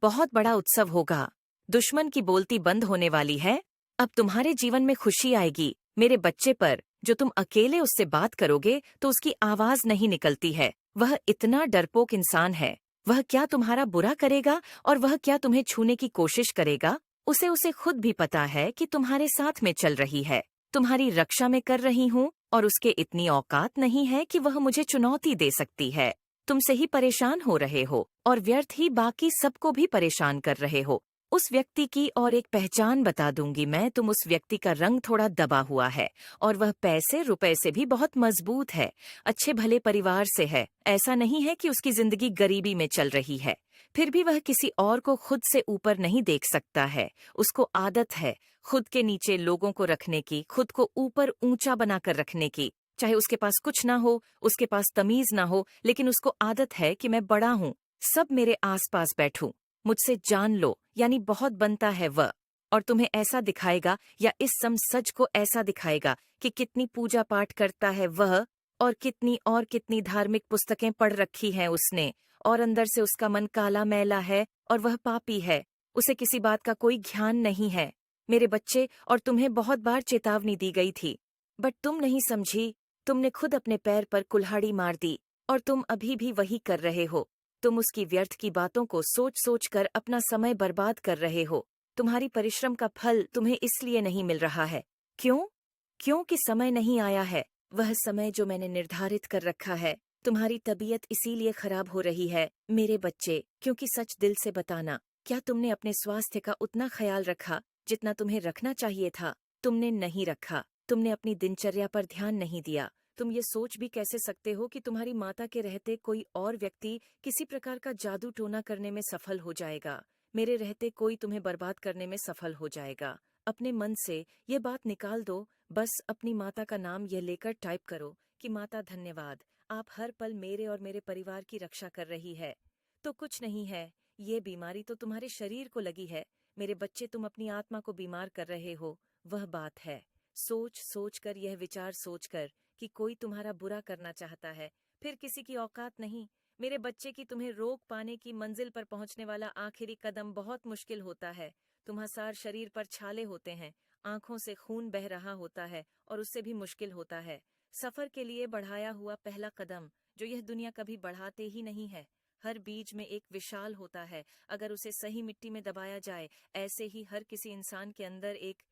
बहुत बड़ा उत्सव होगा। दुश्मन की बोलती बंद होने वाली है। अब तुम्हारे जीवन में खुशी आएगी। मेरे बच्चे पर जो तुम अकेले उससे बात करोगे तो उसकी आवाज नहीं निकलती है। वह इतना डरपोक इंसान है। वह क्या तुम्हारा बुरा करेगा और वह क्या तुम्हें छूने की कोशिश करेगा? उसे खुद भी पता है कि तुम्हारे साथ में चल रही है, तुम्हारी रक्षा में कर रही हूँ, और उसके इतनी औकात नहीं है कि वह मुझे चुनौती दे सकती है। तुमसे ही परेशान हो रहे हो और व्यर्थ ही बाकी सबको भी परेशान कर रहे हो। उस व्यक्ति की और एक पहचान बता दूंगी मैं। तुम उस व्यक्ति का रंग थोड़ा दबा हुआ है और वह पैसे रुपए से भी बहुत मजबूत है। अच्छे भले परिवार से है। ऐसा नहीं है कि उसकी जिंदगी गरीबी में चल रही है। फिर भी वह किसी और को खुद से ऊपर नहीं देख सकता है। उसको आदत है खुद के नीचे लोगों को रखने की, खुद को ऊपर ऊंचा बनाकर रखने की। चाहे उसके पास कुछ ना हो, उसके पास तमीज ना हो, लेकिन उसको आदत है कि मैं बड़ा हूँ, सब मेरे आसपास बैठूं, मुझसे जान लो, यानी बहुत बनता है वह। और तुम्हें ऐसा दिखाएगा या इस सच को ऐसा दिखाएगा कि कितनी पूजा पाठ करता है वह, और कितनी धार्मिक पुस्तकें पढ़ रखी हैं उसने, और अंदर से उसका मन काला मैला है और वह पापी है। उसे किसी बात का कोई ध्यान नहीं है। मेरे बच्चे, और तुम्हें बहुत बार चेतावनी दी गई थी, बट तुम नहीं समझी। तुमने खुद अपने पैर पर कुल्हाड़ी मार दी और तुम अभी भी वही कर रहे हो। तुम उसकी व्यर्थ की बातों को सोच सोच कर अपना समय बर्बाद कर रहे हो। तुम्हारी परिश्रम का फल तुम्हें इसलिए नहीं मिल रहा है। क्यों? क्योंकि समय नहीं आया है, वह समय जो मैंने निर्धारित कर रखा है। तुम्हारी तबीयत इसीलिए खराब हो रही है मेरे बच्चे, क्योंकि सच दिल से बताना, क्या तुमने अपने स्वास्थ्य का उतना ख्याल रखा जितना तुम्हें रखना चाहिए था? तुमने नहीं रखा। तुमने अपनी दिनचर्या पर ध्यान नहीं दिया। तुम ये सोच भी कैसे सकते हो कि तुम्हारी माता के रहते कोई और व्यक्ति किसी प्रकार का जादू टोना करने में सफल हो जाएगा? मेरे रहते कोई तुम्हें बर्बाद करने में सफल हो जाएगा। अपने मन से ये बात निकाल दो। बस अपनी माता का नाम यह लेकर टाइप करो कि माता धन्यवाद, आप हर पल मेरे और मेरे परिवार की रक्षा कर रही है। तो कुछ नहीं है, ये बीमारी तो तुम्हारे शरीर को लगी है। मेरे बच्चे, तुम अपनी आत्मा को बीमार कर रहे हो, वह बात है। सोच सोच कर, यह विचार सोच कर कि कोई तुम्हारा बुरा करना चाहता है, फिर किसी की औकात नहीं। मेरे बच्चे की तुम्हें रोक पाने की मंजिल पर पहुंचने वाला आखिरी कदम बहुत मुश्किल होता है। तुम्हारे शरीर पर छाले होते हैं, आंखों से खून बह रहा होता है, और उससे भी मुश्किल होता है सफर के लिए बढ़ाया हुआ पहला कदम, जो यह दुनिया कभी बढ़ाते ही नहीं है। हर बीज में एक विशाल होता है, अगर उसे सही मिट्टी में दबाया जाए। ऐसे ही हर किसी इंसान के अंदर एक